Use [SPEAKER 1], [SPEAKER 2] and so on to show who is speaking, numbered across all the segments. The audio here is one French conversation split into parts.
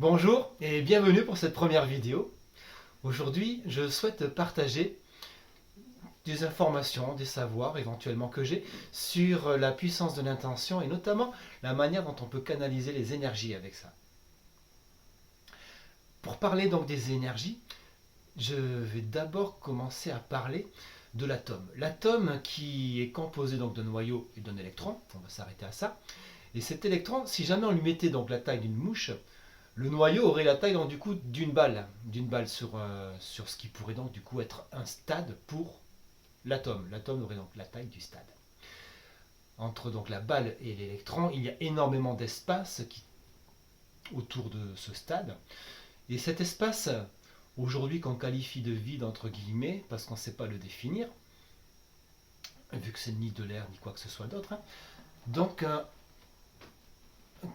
[SPEAKER 1] Bonjour et bienvenue pour cette première vidéo. Aujourd'hui, je souhaite partager des informations, des savoirs éventuellement que j'ai sur la puissance de l'intention et notamment la manière dont on peut canaliser les énergies avec ça. Pour parler donc des énergies, je vais d'abord commencer à parler de l'atome. L'atome qui est composé donc d'un noyau et d'un électron, on va s'arrêter à ça. Et cet électron, si jamais on lui mettait donc la taille d'une mouche, le noyau aurait la taille donc, du coup d'une balle sur ce qui pourrait donc du coup être un stade pour l'atome. L'atome aurait donc la taille du stade. Entre donc la balle et l'électron, il y a énormément d'espace autour de ce stade. Et cet espace, aujourd'hui qu'on qualifie de vide entre guillemets, parce qu'on ne sait pas le définir, vu que c'est ni de l'air ni quoi que ce soit d'autre, hein, donc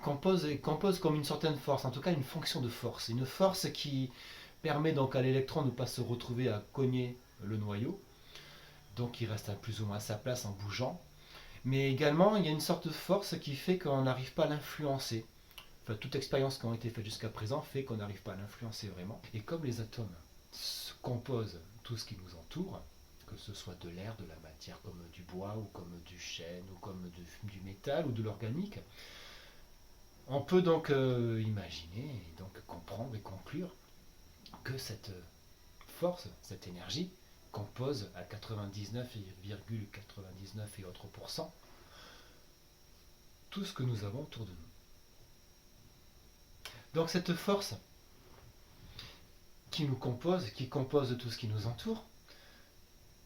[SPEAKER 1] compose comme une certaine force, en tout cas une fonction de force. Une force qui permet donc à l'électron de ne pas se retrouver à cogner le noyau, donc il reste à plus ou moins à sa place en bougeant. Mais également, il y a une sorte de force qui fait qu'on n'arrive pas à l'influencer. Enfin, toute expérience qui a été faite jusqu'à présent fait qu'on n'arrive pas à l'influencer vraiment. Et comme les atomes composent tout ce qui nous entoure, que ce soit de l'air, de la matière comme du bois, ou comme du chêne, ou comme du métal, ou de l'organique, on peut donc imaginer et donc comprendre et conclure que cette force, cette énergie, compose à 99,99 et autres pourcents tout ce que nous avons autour de nous. Donc cette force qui nous compose, qui compose tout ce qui nous entoure,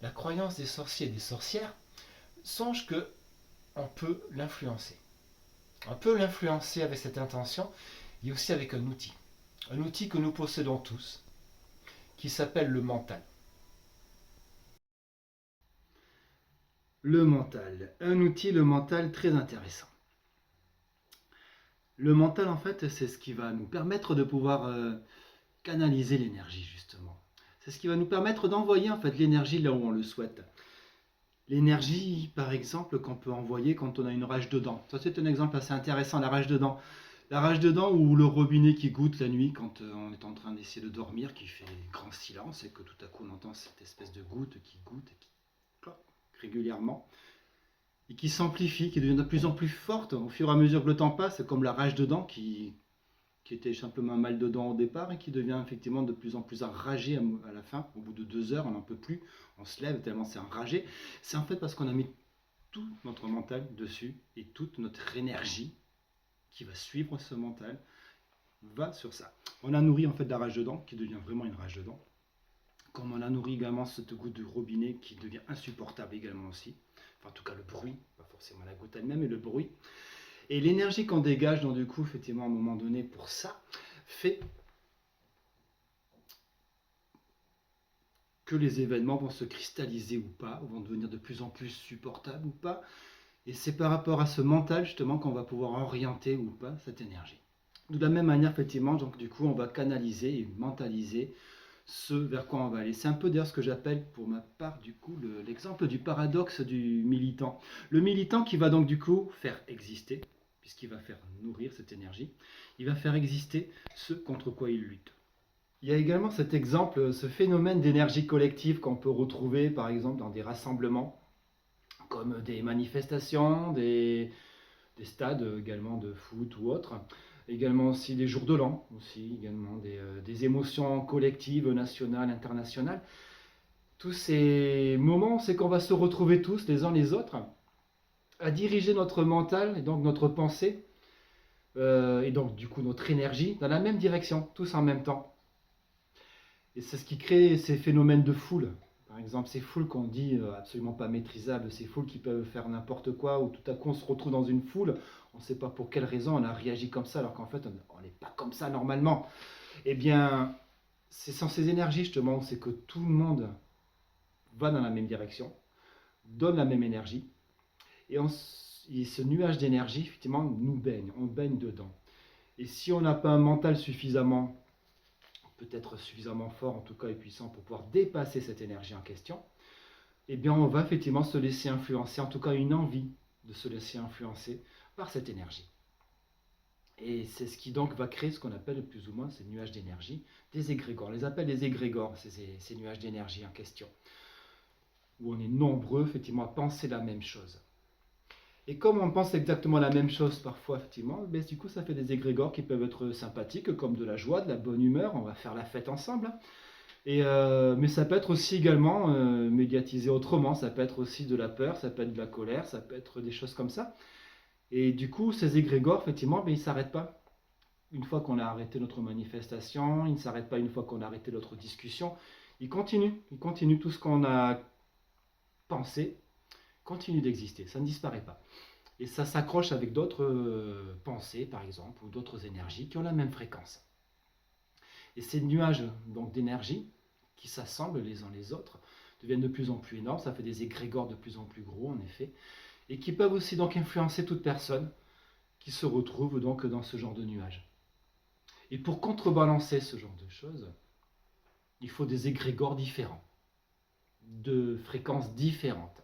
[SPEAKER 1] la croyance des sorciers et des sorcières songe que on peut l'influencer. On peut l'influencer avec cette intention et aussi avec un outil que nous possédons tous, qui s'appelle le mental. Le mental, un outil, le mental très intéressant. Le mental, en fait, c'est ce qui va nous permettre de pouvoir canaliser l'énergie, justement. C'est ce qui va nous permettre d'envoyer en fait l'énergie là où on le souhaite. L'énergie, par exemple, qu'on peut envoyer quand on a une rage de dents. Ça, c'est un exemple assez intéressant, la rage de dents. La rage de dents ou le robinet qui goutte la nuit quand on est en train d'essayer de dormir, qui fait grand silence et que tout à coup on entend cette espèce de goutte qui goutte et qui cloc, régulièrement et qui s'amplifie, qui devient de plus en plus forte au fur et à mesure que le temps passe, comme la rage de dents qui était simplement un mal de dents au départ et qui devient effectivement de plus en plus enragé à la fin. Au bout de 2 heures, on n'en peut plus, on se lève tellement c'est enragé. C'est en fait parce qu'on a mis tout notre mental dessus et toute notre énergie qui va suivre ce mental va sur ça. On a nourri en fait la rage de dents qui devient vraiment une rage de dents. Comme on a nourri également cette goutte de robinet qui devient insupportable également aussi. Enfin, en tout cas le bruit, pas forcément la goutte elle-même, mais le bruit. Et l'énergie qu'on dégage, donc du coup, effectivement, à un moment donné, pour ça, fait que les événements vont se cristalliser ou pas, vont devenir de plus en plus supportables ou pas. Et c'est par rapport à ce mental, justement, qu'on va pouvoir orienter ou pas cette énergie. De la même manière, effectivement, donc du coup, on va canaliser et mentaliser ce vers quoi on va aller. C'est un peu d'ailleurs ce que j'appelle, pour ma part, du coup, l'exemple du paradoxe du militant. Le militant qui va donc du coup faire exister, puisqu'il va faire nourrir cette énergie, il va faire exister ce contre quoi il lutte. Il y a également cet exemple, ce phénomène d'énergie collective qu'on peut retrouver par exemple dans des rassemblements, comme des manifestations, des stades également de foot ou autres, également aussi des jours de l'an, aussi également des émotions collectives, nationales, internationales. Tous ces moments, c'est qu'on va se retrouver tous, les uns les autres, à diriger notre mental et donc notre pensée, et donc du coup notre énergie, dans la même direction, tous en même temps. Et c'est ce qui crée ces phénomènes de foule. Par exemple, ces foules qu'on dit absolument pas maîtrisables, ces foules qui peuvent faire n'importe quoi, où tout à coup on se retrouve dans une foule, on ne sait pas pour quelle raison on a réagi comme ça, alors qu'en fait on n'est pas comme ça normalement. Eh bien, c'est sans ces énergies justement, c'est que tout le monde va dans la même direction, donne la même énergie, et ce nuage d'énergie, effectivement, nous baigne, on baigne dedans. Et si on n'a pas un mental suffisamment peut-être suffisamment fort en tout cas et puissant pour pouvoir dépasser cette énergie en question, eh bien on va effectivement se laisser influencer, en tout cas une envie de se laisser influencer par cette énergie. Et c'est ce qui donc va créer ce qu'on appelle plus ou moins ces nuages d'énergie, des égrégores. On les appelle des égrégores, ces nuages d'énergie en question, où on est nombreux effectivement à penser la même chose. Et comme on pense exactement la même chose parfois, effectivement, ben, du coup ça fait des égrégores qui peuvent être sympathiques, comme de la joie, de la bonne humeur, on va faire la fête ensemble. Mais ça peut être aussi également médiatisé autrement, ça peut être aussi de la peur, ça peut être de la colère, ça peut être des choses comme ça. Et du coup, ces égrégores, effectivement, ben, ils ne s'arrêtent pas. Une fois qu'on a arrêté notre manifestation, ils ne s'arrêtent pas une fois qu'on a arrêté notre discussion. Ils continuent tout ce qu'on a pensé, continue d'exister, ça ne disparaît pas. Et ça s'accroche avec d'autres pensées, par exemple, ou d'autres énergies qui ont la même fréquence. Et ces nuages donc d'énergie qui s'assemblent les uns les autres deviennent de plus en plus énormes, ça fait des égrégores de plus en plus gros en effet, et qui peuvent aussi donc influencer toute personne qui se retrouve donc dans ce genre de nuages. Et pour contrebalancer ce genre de choses, il faut des égrégores différents, de fréquences différentes.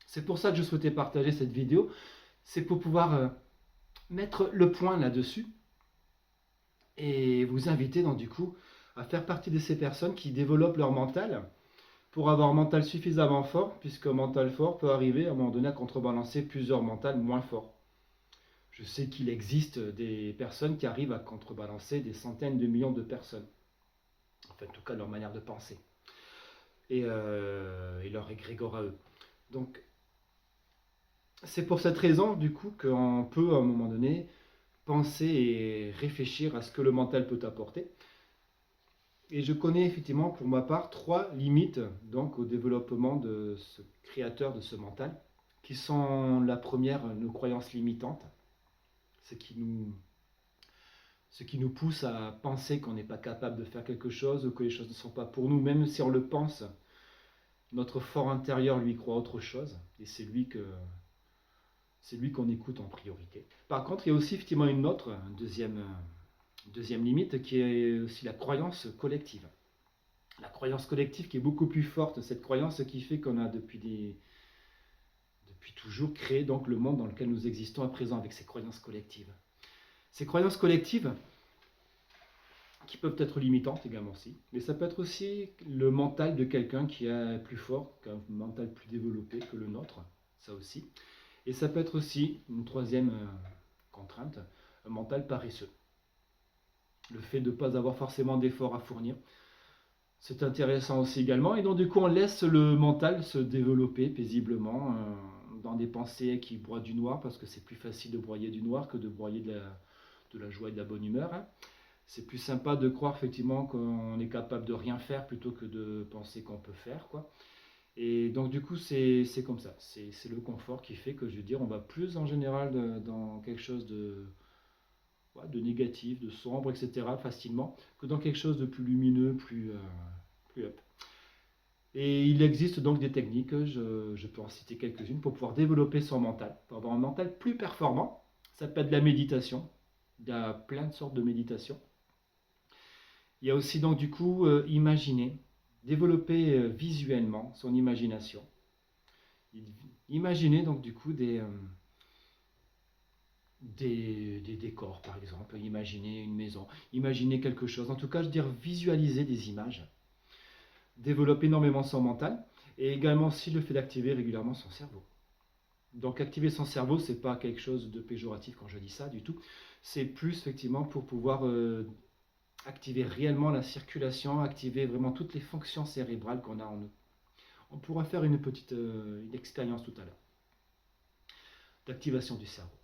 [SPEAKER 1] C'est pour ça que je souhaitais partager cette vidéo, c'est pour pouvoir mettre le point là-dessus et vous inviter donc du coup à faire partie de ces personnes qui développent leur mental pour avoir un mental suffisamment fort, puisque un mental fort peut arriver à un moment donné à contrebalancer plusieurs mentales moins forts. Je sais qu'il existe des personnes qui arrivent à contrebalancer des centaines de millions de personnes, enfin en tout cas leur manière de penser, et leur égrégore à eux. Donc c'est pour cette raison du coup qu'on peut à un moment donné penser et réfléchir à ce que le mental peut apporter. Et je connais effectivement pour ma part 3 limites donc au développement de ce créateur de ce mental, qui sont la première, nos croyances limitantes, ce qui nous pousse à penser qu'on n'est pas capable de faire quelque chose ou que les choses ne sont pas pour nous, même si on le pense, notre fort intérieur lui croit autre chose, et c'est lui qu'on écoute en priorité. Par contre, il y a aussi effectivement une autre, deuxième limite, qui est aussi la croyance collective. La croyance collective qui est beaucoup plus forte, cette croyance qui fait qu'on a depuis toujours créé donc le monde dans lequel nous existons à présent avec ces croyances collectives. Ces croyances collectives qui peuvent être limitantes également aussi, mais ça peut être aussi le mental de quelqu'un qui est plus fort, qui a un mental plus développé que le nôtre, ça aussi. Et ça peut être aussi, une troisième contrainte, un mental paresseux. Le fait de ne pas avoir forcément d'efforts à fournir, c'est intéressant aussi également. Et donc du coup, on laisse le mental se développer paisiblement dans des pensées qui broient du noir, parce que c'est plus facile de broyer du noir que de broyer de la joie et de la bonne humeur. Hein. C'est plus sympa de croire effectivement qu'on est capable de rien faire plutôt que de penser qu'on peut faire, quoi. Et donc du coup, c'est comme ça. C'est le confort qui fait que, je veux dire, on va plus en général dans quelque chose de négatif, de sombre, etc. facilement, que dans quelque chose de plus lumineux, plus up. Et il existe donc des techniques, je peux en citer quelques-unes, pour pouvoir développer son mental, pour avoir un mental plus performant. Ça peut être de la méditation, il y a plein de sortes de méditation. Il y a aussi donc du coup imaginer, développer visuellement son imagination. Imaginer donc du coup des décors par exemple, imaginer une maison, imaginer quelque chose. En tout cas, je veux dire visualiser des images, développer énormément son mental et également aussi le fait d'activer régulièrement son cerveau. Donc activer son cerveau, c'est pas quelque chose de péjoratif quand je dis ça du tout. C'est plus effectivement pour pouvoir activer réellement la circulation, activer vraiment toutes les fonctions cérébrales qu'on a en nous. On pourra faire une petite une expérience tout à l'heure d'activation du cerveau.